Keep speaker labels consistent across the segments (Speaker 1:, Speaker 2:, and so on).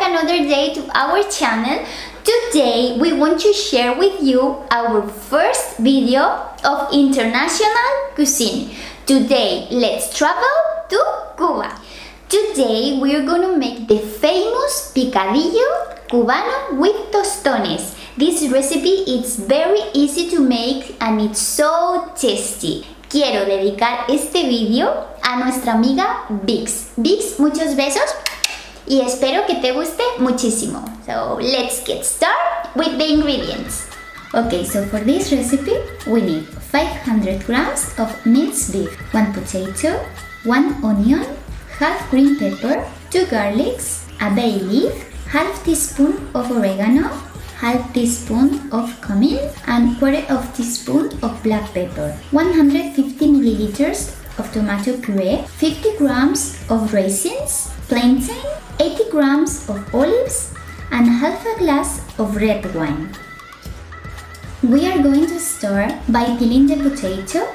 Speaker 1: another day to our channel. Today we want to share with you our first video of international cuisine. Today let's travel to Cuba. Today we're gonna make the famous Picadillo Cubano with Tostones. This recipe is very easy to make and it's so tasty. Quiero dedicar este video a nuestra amiga Vix. Vix, muchos besos y espero que te guste muchísimo. So let's get started with the ingredients. Okay, so for this recipe we need 500 grams of minced beef, 1 potato, 1 onion, half green pepper, 2 garlics, a bay leaf, half teaspoon of oregano, half teaspoon of cumin and quarter of teaspoon of black pepper, 150 milliliters of tomato puree, 50 grams of raisins, plantain, 80 grams of olives and half a glass of red wine. We are going to start by peeling the potato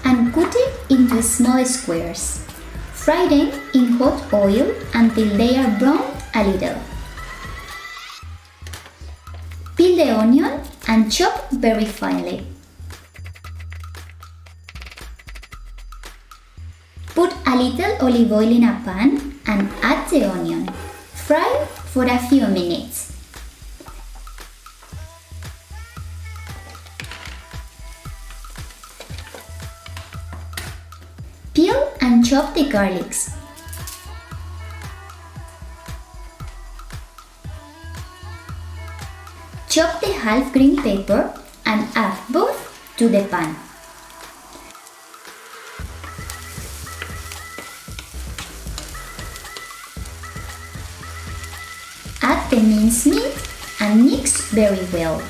Speaker 1: and cut it into small squares. Fry them in hot oil until they are brown a little. Peel the onion and chop very finely. Put a little olive oil in a pan and add the onion. Fry for a few minutes. Peel and chop the garlics. Chop the half green pepper and add both to the pan. Add the minced meat and mix very well.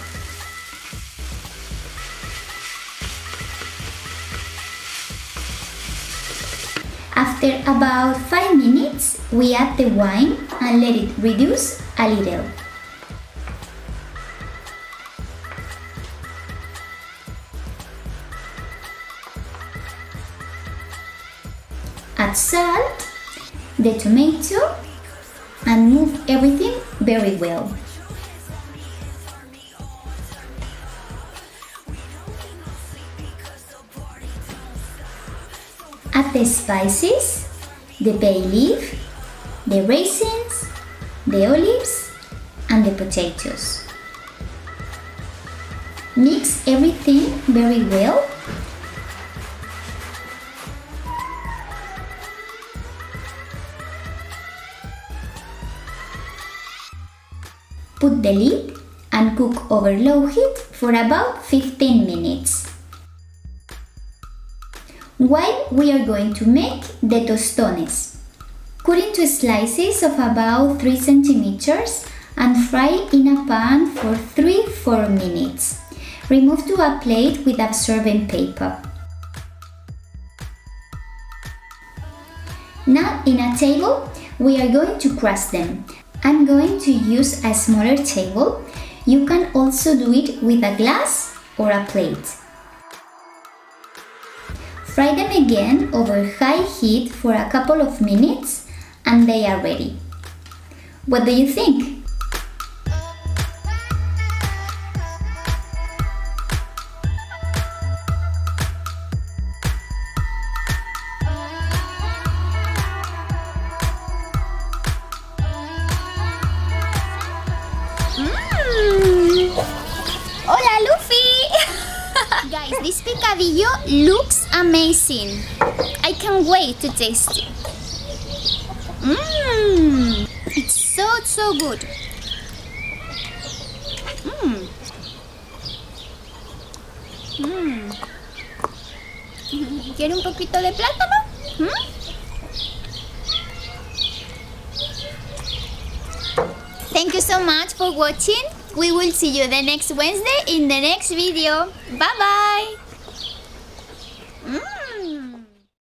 Speaker 1: After about 5 minutes, we add the wine and let it reduce a little. Add salt, the tomato, and move everything very well. Add the spices, the bay leaf, the raisins, the olives, and the potatoes. Mix everything very well. Put the lid and cook over low heat for about 15 minutes. While we are going to make the tostones. Cut into slices of about 3 centimeters and fry in a pan for 3-4 minutes. Remove to a plate with absorbent paper. Now in a table we are going to crush them. I'm going to use a smaller table. You can also do it with a glass or a plate. Fry them again over high heat for a couple of minutes and they are ready. What do you think?
Speaker 2: Hola, Luffy! Guys, this picadillo looks amazing. I can't wait to taste it. It's so good. ¿Quiere un poquito de plátano? Thank you so much for watching. We will see you the next Wednesday in the next video. Bye bye!